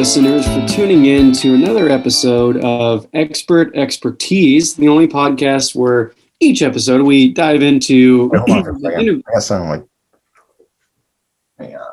listeners, for tuning in to another episode of Expert Expertise, the only podcast where each episode we dive into... Wait, hold on for a second. I got something like... Hang on.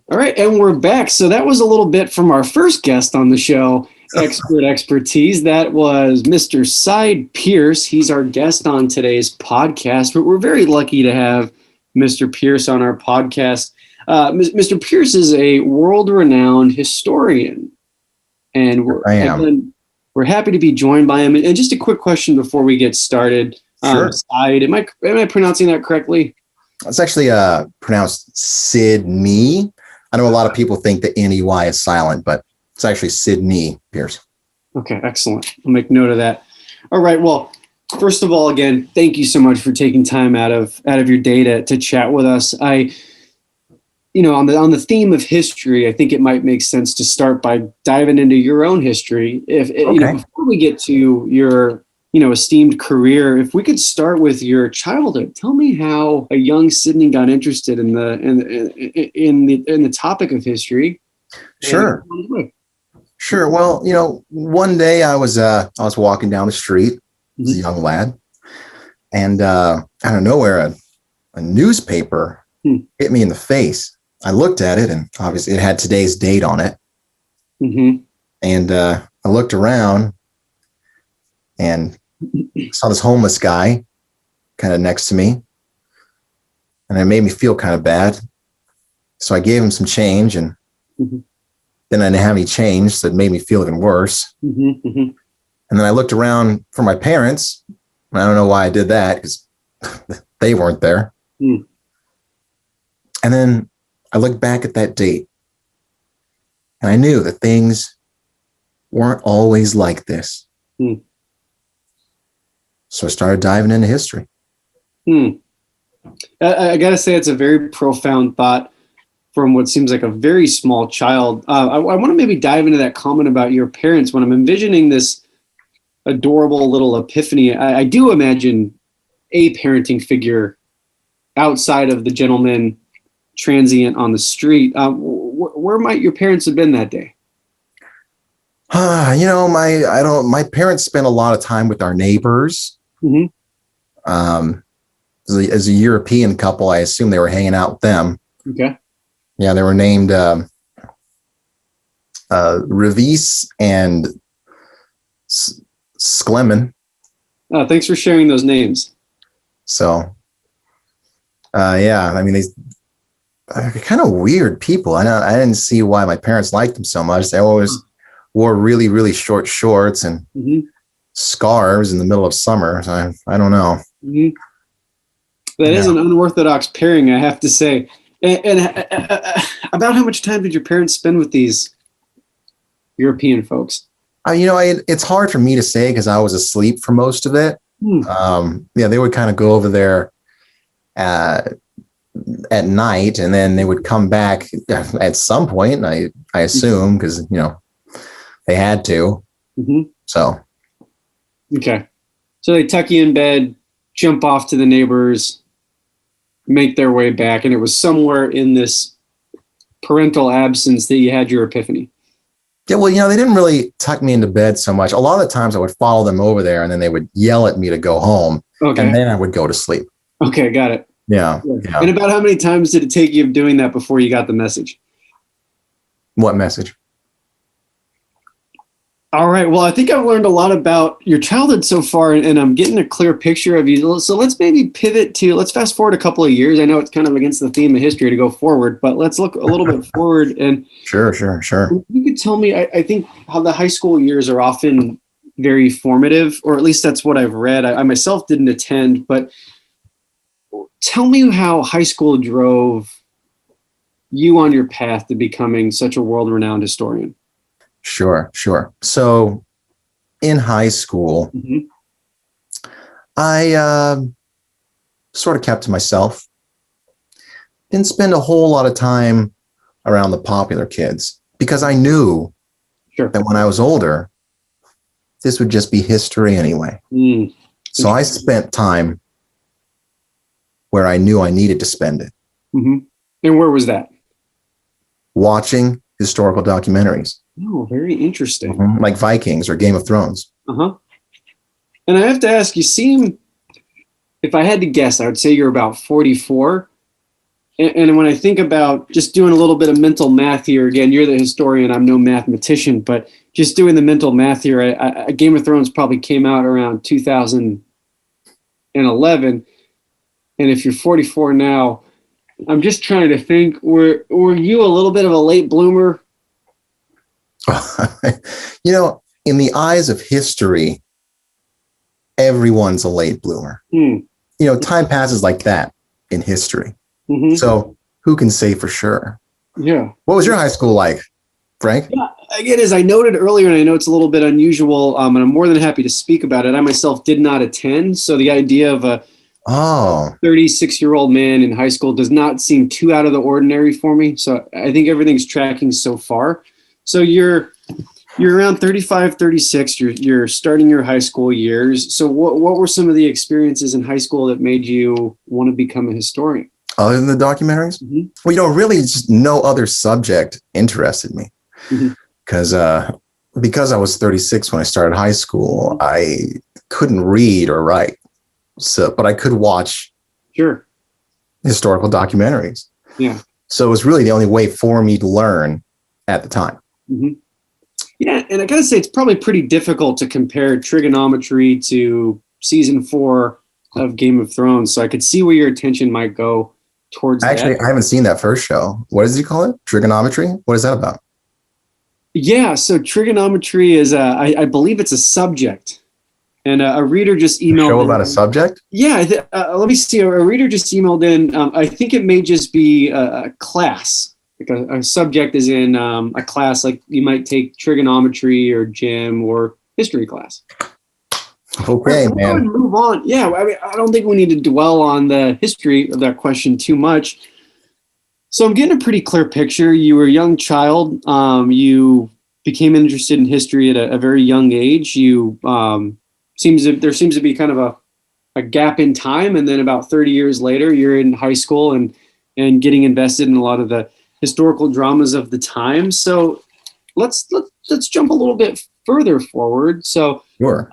All right, and we're back. So that was a little bit from our first guest on the show, Expert Expertise. That was Mr. Sidney Pierce. He's our guest on today's podcast, but we're very lucky to have Mr. Pierce on our podcast. Mr. Pierce is a world-renowned historian, and we're happy to be joined by him. And just a quick question before we get started. Sure. Sidney, am I pronouncing that correctly? It's actually pronounced Sidney. I know a lot of people think the N-E-Y is silent, but it's actually Sidney Pierce. Okay, excellent. I'll make note of that. All right. Well, first of all, again, thank you so much for taking time out of your day to chat with us. On the theme of history, I think it might make sense to start by diving into your own history. Before we get to your esteemed career, if we could start with your childhood. Tell me how a young Sidney got interested in the topic of history. Sure. Well, one day I was walking down the street as a young lad, and out of nowhere, a newspaper hit me in the face. I looked at it, and obviously it had today's date on it. And I looked around and saw this homeless guy kind of next to me, and it made me feel kind of bad. So I gave him some change, and then I didn't have any change, so it made me feel even worse. And then I looked around for my parents, and I don't know why I did that, because they weren't there. And then I looked back at that date, and I knew that things weren't always like this. So I started diving into history. I got to say, it's a very profound thought from what seems like a very small child. I want to maybe dive into that comment about your parents. When I'm envisioning this adorable little epiphany, I do imagine a parenting figure outside of the gentleman transient on the street. Where might your parents have been that day? My parents spent a lot of time with our neighbors. As a European couple, I assume they were hanging out with them. Okay. Yeah, they were named Revis and Sklemen. Oh, thanks for sharing those names. So, they're kind of weird people. I didn't see why my parents liked them so much. They always wore really, really short shorts and scarves in the middle of summer. So I don't know. That is an unorthodox pairing, I have to say. And about how much time did your parents spend with these European folks? It's hard for me to say because I was asleep for most of it. They would kind of go over there at night, and then they would come back at some point. I assume because they had to. So. Okay. So they tuck you in bed, jump off to the neighbors, make their way back, and it was somewhere in this parental absence that you had your epiphany. Yeah, well, they didn't really tuck me into bed so much. A lot of the times I would follow them over there, and then they would yell at me to go home, and then I would go to sleep. Okay, got it. Yeah. And about how many times did it take you doing that before you got the message? What message? All right. Well, I think I've learned a lot about your childhood so far, and I'm getting a clear picture of you. So let's maybe let's fast forward a couple of years. I know it's kind of against the theme of history to go forward, but let's look a little bit forward. And Sure. You could tell me, I think how the high school years are often very formative, or at least that's what I've read. I myself didn't attend, but tell me how high school drove you on your path to becoming such a world-renowned historian. Sure. So in high school, I sort of kept to myself. Didn't spend a whole lot of time around the popular kids because I knew Sure. that when I was older, this would just be history anyway. So I spent time where I knew I needed to spend it. Mm-hmm. And where was that? Watching historical documentaries. Oh, very interesting. Like Vikings or Game of Thrones. Uh-huh. And I have to ask, you seem, if I had to guess, I would say you're about 44. And when I think about just doing a little bit of mental math here, again, you're the historian, I'm no mathematician, but just doing the mental math here, Game of Thrones probably came out around 2011. And if you're 44 now, I'm just trying to think, were you a little bit of a late bloomer? In the eyes of history, everyone's a late bloomer. Time passes like that in history. Mm-hmm. So who can say for sure? Yeah. What was your high school like, Frank? Yeah, again, as I noted earlier, and I know it's a little bit unusual, and I'm more than happy to speak about it. I myself did not attend. So the idea of a 36-year-old man in high school does not seem too out of the ordinary for me. So I think everything's tracking so far. So you're around 35, 36. You're starting your high school years. So what were some of the experiences in high school that made you want to become a historian? Other than the documentaries? Mm-hmm. Well, really just no other subject interested me. Because I was 36 when I started high school, I couldn't read or write. But I could watch historical documentaries. Yeah. So it was really the only way for me to learn at the time. Mm-hmm. Yeah, and I gotta say it's probably pretty difficult to compare trigonometry to season 4 of Game of Thrones. So I could see where your attention might go towards Actually, that. I haven't seen that first show. What does he call it? Trigonometry? What is that about? Yeah, so trigonometry is, I believe it's a subject. And a reader just emailed. A show about a subject? Yeah, let me see. A reader just emailed in. I think it may just be a class. Like a subject is in a class, like you might take trigonometry or gym or history class. Okay, man. Move on. Yeah, I mean, I don't think we need to dwell on the history of that question too much. So I'm getting a pretty clear picture. You were a young child. You became interested in history at a very young age. There seems to be kind of a gap in time, and then about 30 years later, you're in high school and getting invested in a lot of the historical dramas of the time. So let's jump a little bit further forward. So, sure.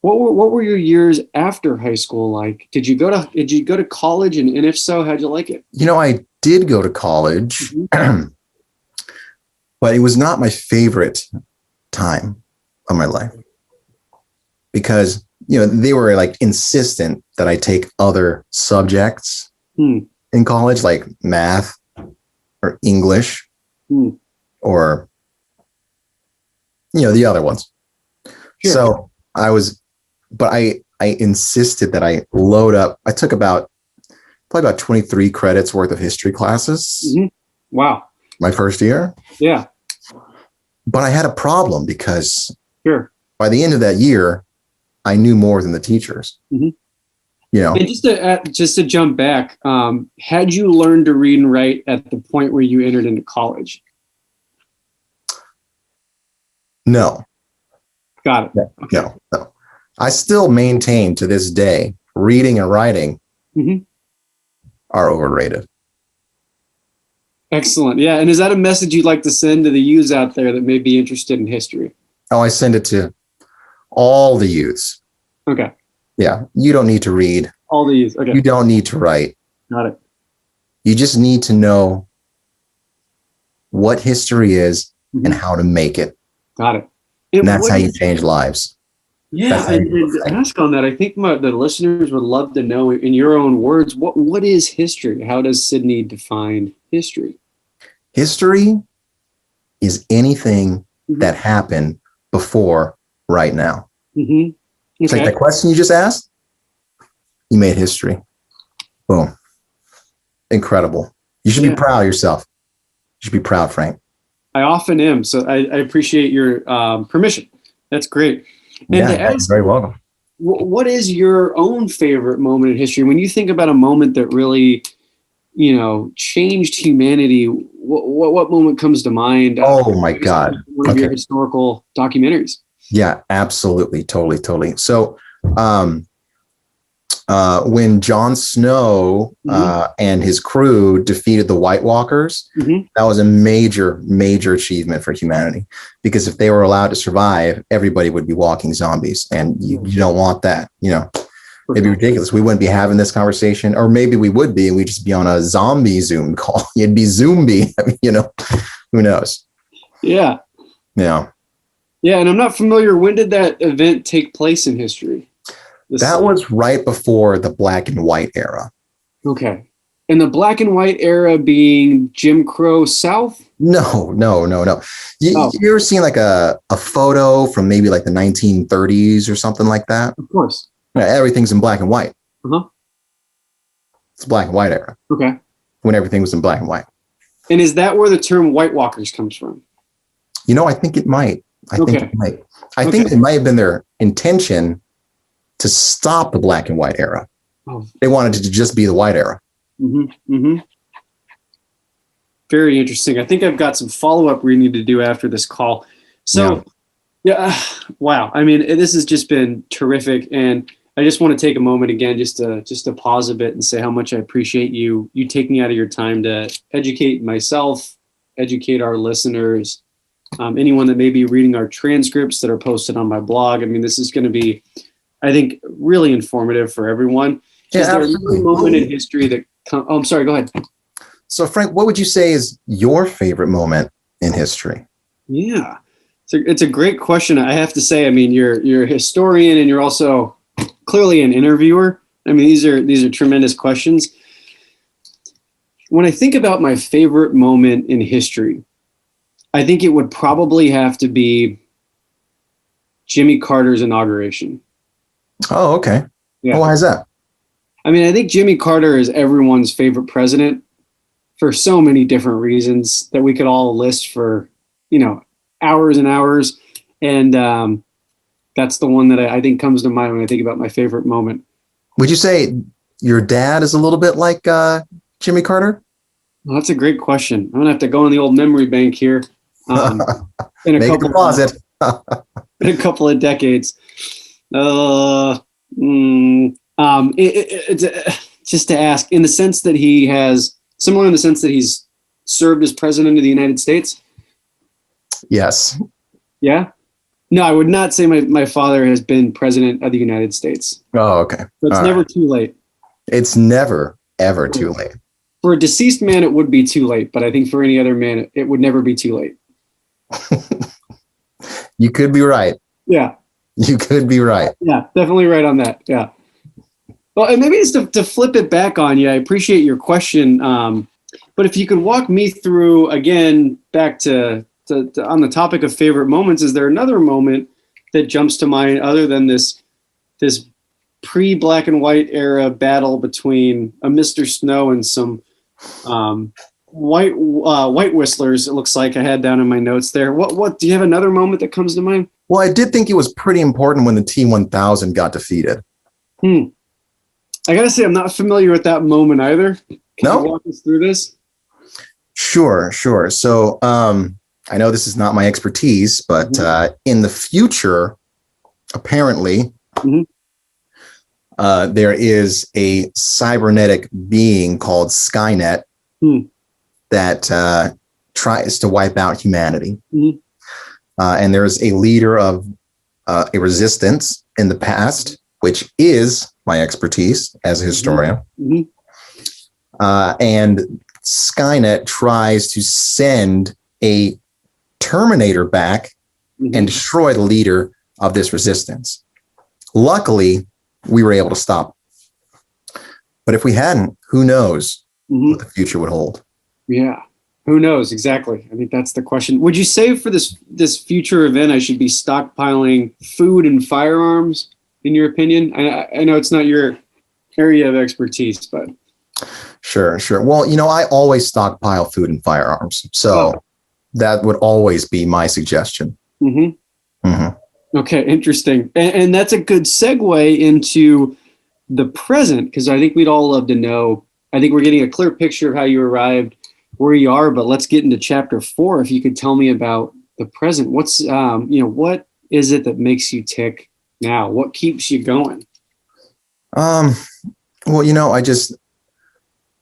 What were your years after high school like? Did you go to college, and if so, how'd you like it? I did go to college, but it was not my favorite time of my life because they were like insistent that I take other subjects in college, like math or English or the other ones. Sure. So I insisted that I load up. I took probably about 23 credits worth of history classes. Mm-hmm. Wow. My first year. Yeah. But I had a problem because by the end of that year, I knew more than the teachers. Mm-hmm. And just to jump back, had you learned to read and write at the point where you entered into college? No. Got it. Okay. No. I still maintain to this day, reading and writing are overrated. Excellent. Yeah. And is that a message you'd like to send to the youths out there that may be interested in history? Oh, I send it to all the youths. Okay. Yeah. You don't need to read. All the youths. Okay. You don't need to write. Got it. You just need to know what history is and how to make it. Got it. And that's how you change lives. Yeah, and to ask on that, I think the listeners would love to know, in your own words, what is history? How does Sidney define history? History is anything that happened before right now. Mm-hmm. It's like the question you just asked, you made history. Boom. Incredible. You should be proud of yourself. You should be proud, Frank. I often am. So I appreciate your permission. That's great. And you're very welcome. What is your own favorite moment in history? When you think about a moment that really, changed humanity, what moment comes to mind? Oh my God. One of your historical documentaries. Yeah, absolutely. Totally. So, when Jon Snow and his crew defeated the White Walkers, that was a major achievement for humanity, because if they were allowed to survive, everybody would be walking zombies, and you don't want that. It'd be ridiculous. We wouldn't be having this conversation, or maybe we would be, and we'd just be on a zombie Zoom call. It'd be Zombie, who knows? Yeah. Yeah. Yeah, and I'm not familiar. When did that event take place in history? That was right before the black and white era. Okay. And the black and white era being Jim Crow South? No. You ever seen like a photo from maybe like the 1930s or something like that? Of course. Yeah, everything's in black and white. Uh-huh. It's black and white era. Okay. When everything was in black and white. And is that where the term White Walkers comes from? I think it might. I think it might have been their intention to stop the black and white era. Oh. They wanted it to just be the white era. Very interesting. I think I've got some follow-up we need to do after this call. So, wow. I mean, this has just been terrific. And I just want to take a moment again, just to pause a bit and say how much I appreciate you taking out of your time to educate myself, educate our listeners, anyone that may be reading our transcripts that are posted on my blog. I mean, this is going to be, I think, really informative for everyone. Is there a moment in history that I'm sorry, go ahead. So, Frank, what would you say is your favorite moment in history? Yeah, it's a great question. I have to say, I mean, you're a historian and you're also clearly an interviewer. I mean, these are tremendous questions. When I think about my favorite moment in history, I think it would probably have to be Jimmy Carter's inauguration. Oh, okay. Yeah. Well, why is that? I mean, I think Jimmy Carter is everyone's favorite president for so many different reasons that we could all list for, hours and hours. And that's the one that I think comes to mind when I think about my favorite moment. Would you say your dad is a little bit like Jimmy Carter? Well, that's a great question. I'm going to have to go in the old memory bank here. In a couple of decades. It's just to ask, in the sense that similar in the sense that he's served as president of the United States? Yes. Yeah? No, I would not say my father has been president of the United States. Oh, okay. So it's never too late. It's never, ever too late. For a deceased man, it would be too late, but I think for any other man, it would never be too late. You could be right. Yeah. You could be right. Yeah, definitely right on that. Yeah. Well, and maybe just to flip it back on you, I appreciate your question. But if you could walk me through, again, back to on the topic of favorite moments, is there another moment that jumps to mind other than this pre-black and white era battle between a Mr. Snow and some white whistlers? It looks like I had down in my notes there. What do you have another moment that comes to mind? Well, I did think it was pretty important when the T-1000 got defeated. I got to say, I'm not familiar with that moment either. Can you walk us through this? Sure. So I know this is not my expertise, but in the future, apparently, there is a cybernetic being called Skynet that tries to wipe out humanity. And there's a leader of a resistance in the past, which is my expertise as a historian. And Skynet tries to send a Terminator back and destroy the leader of this resistance. Luckily, we were able to stop. But if we hadn't, who knows what the future would hold? Yeah. Who knows? Exactly. I think that's the question. Would you say for this future event, I should be stockpiling food and firearms, in your opinion? I know it's not your area of expertise, but. Sure. Well, I always stockpile food and firearms. So that would always be my suggestion. Okay, interesting. And that's a good segue into the present, because I think we'd all love to know. I think we're getting a clear picture of how you arrived where you are, but let's get into chapter 4. If you could tell me about the present, what's, what is it that makes you tick now? What keeps you going? Well,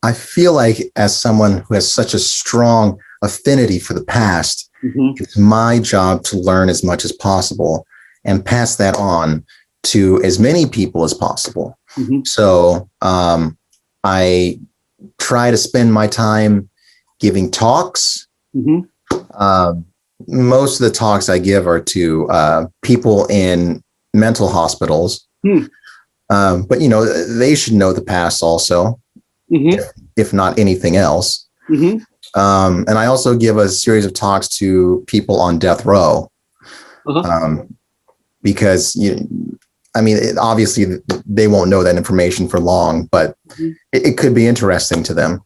I feel like as someone who has such a strong affinity for the past, it's my job to learn as much as possible and pass that on to as many people as possible. So I try to spend my time giving talks. Most of the talks I give are to people in mental hospitals. But, they should know the past also, if not anything else. And I also give a series of talks to people on death row, because, obviously they won't know that information for long, but it could be interesting to them.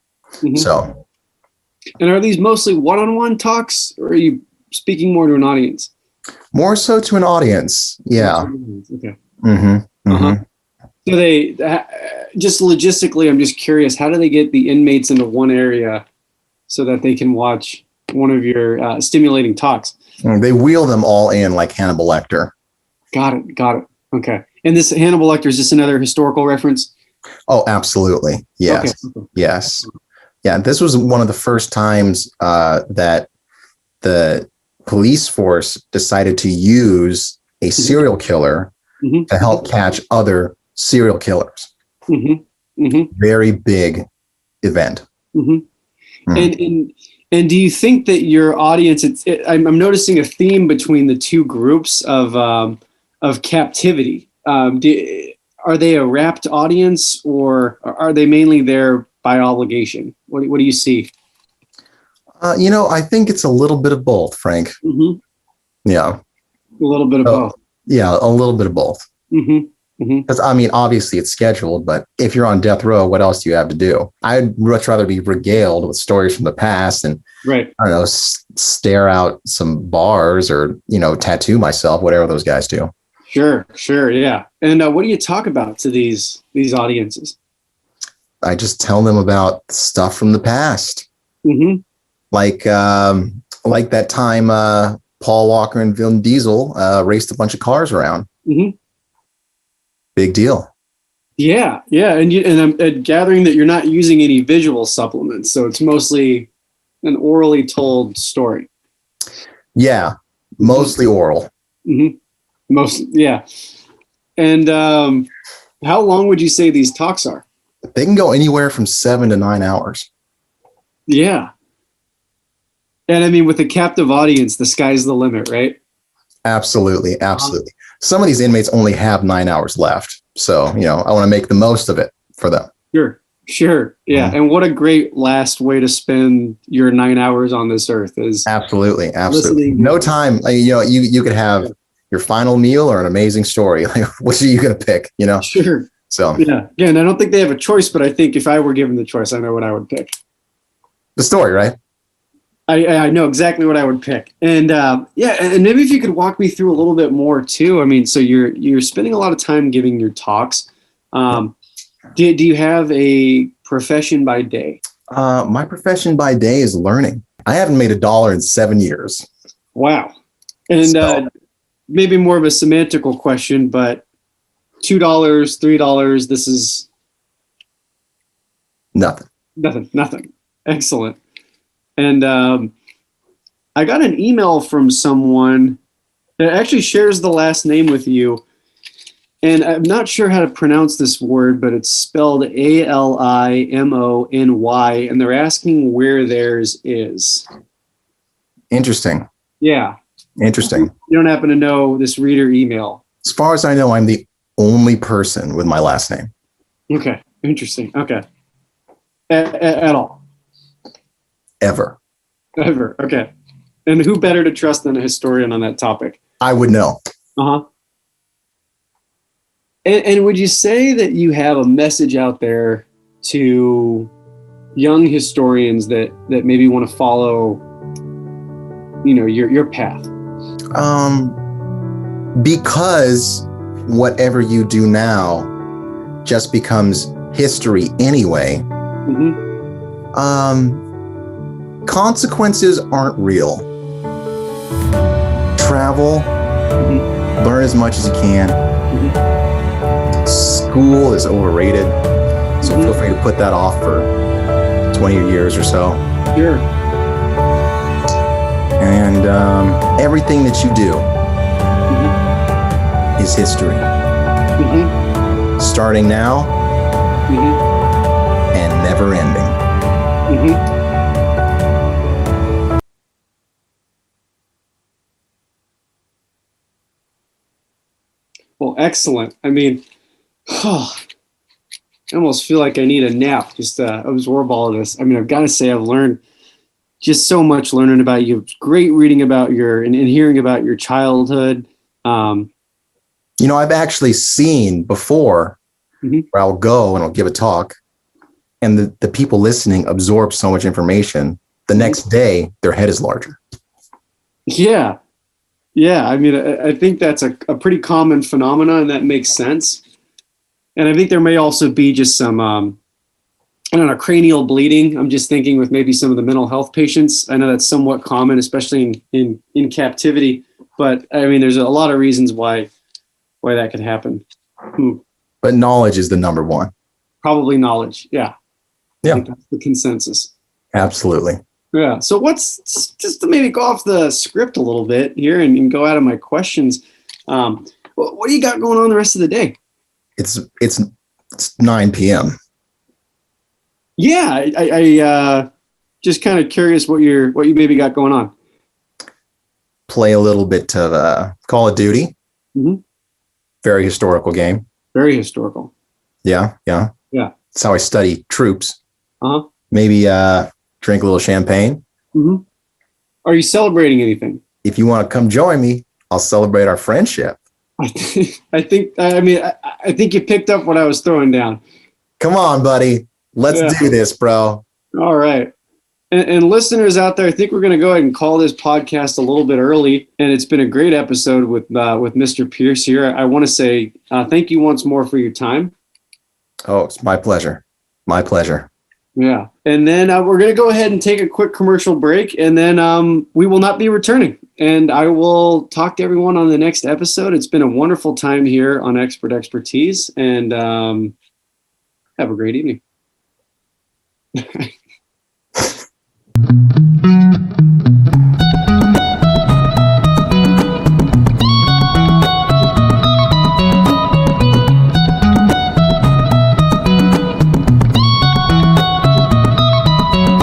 So. And are these mostly one-on-one talks, or are you speaking more to an audience? More so to an audience. Yeah. Okay. So they just logistically, I'm just curious, how do they get the inmates into one area so that they can watch one of your stimulating talks? They wheel them all in like Hannibal Lecter. Got it. Okay. And this Hannibal Lecter, is just another historical reference? Oh, absolutely. Yes. Okay. Yes. Yeah. This was one of the first times that the police force decided to use a serial killer to help catch other serial killers. Very big event. And do you think that your audience, I'm noticing a theme between the two groups of captivity. Are they a rapt audience, or are they mainly there by obligation? What do you see? I think it's a little bit of both, Frank. Yeah. A little bit of both. Yeah, a little bit of both. Because obviously it's scheduled, but if you're on death row, what else do you have to do? I'd much rather be regaled with stories from the past and, I don't know, stare out some bars or, tattoo myself, whatever those guys do. Sure. Yeah. And what do you talk about to these audiences? I just tell them about stuff from the past. Like that time Paul Walker and Vin Diesel raced a bunch of cars around. Big deal. Yeah. And I'm gathering that you're not using any visual supplements, so it's mostly an orally told story. Yeah, mostly oral. Yeah. And how long would you say these talks are? They can go anywhere from 7 to 9 hours. Yeah. And with a captive audience, the sky's the limit, right? Absolutely. Some of these inmates only have 9 hours left. So, I want to make the most of it for them. Sure. Yeah. And what a great last way to spend your 9 hours on this earth is. Absolutely. No time. You could have your final meal or an amazing story. What are you going to pick, Sure. So, yeah. And I don't think they have a choice, but I think if I were given the choice, I know what I would pick. The story, right? I know exactly what I would pick. And and maybe if you could walk me through a little bit more too. So you're spending a lot of time giving your talks. Do you have a profession by day? My profession by day is learning. I haven't made $1 in 7 years. Wow. And maybe more of a semantical question, but $2, $3, this is nothing. Excellent. And I got an email from someone that actually shares the last name with you. And I'm not sure how to pronounce this word, but it's spelled Alimony. And they're asking where theirs is. Interesting. Yeah. Interesting. You don't happen to know this reader email? As far as I know, I'm the only person with my last name. Okay. Interesting. Okay. At all? Ever. Okay. And who better to trust than a historian on that topic? I would know. And would you say that you have a message out there to young historians that maybe want to follow, your path? Because whatever you do now just becomes history anyway. consequences aren't real. Travel, learn as much as you can. School is overrated, so feel free to put that off for 20 years or so. Sure. And everything that you do is history. Starting now and never ending. Well, excellent. I mean, I almost feel like I need a nap just to absorb all of this. I mean, I've got to say I've learned just so much learning about you. It's great reading about and hearing about your childhood. I've actually seen before where I'll go and I'll give a talk and the people listening absorb so much information. The next day, their head is larger. Yeah. Yeah. I mean, I think that's a pretty common phenomenon, and that makes sense. And I think there may also be just some, I don't know, cranial bleeding. I'm just thinking with maybe some of the mental health patients. I know that's somewhat common, especially in captivity. But I mean, there's a lot of reasons why that could happen. But knowledge is the number one. Probably knowledge. Yeah. Yeah. I think that's the consensus. Absolutely. Yeah. So what's just to maybe go off the script a little bit here and go out of my questions. What do you got going on the rest of the day? It's 9 p.m. Yeah. I just kind of curious what you maybe got going on. Play a little bit of Call of Duty. Very historical game. Very historical. Yeah. That's how I study troops. Maybe drink a little champagne. Are you celebrating anything? If you want to come join me, I'll celebrate our friendship. I think you picked up what I was throwing down. Come on, buddy. Let's do this, bro. All right. And listeners out there, I think we're going to go ahead and call this podcast a little bit early. And it's been a great episode with Mr. Pierce here. I want to say thank you once more for your time. Oh, it's my pleasure. My pleasure. Yeah. And then we're going to go ahead and take a quick commercial break, and then we will not be returning. And I will talk to everyone on the next episode. It's been a wonderful time here on Expert Expertise, and have a great evening.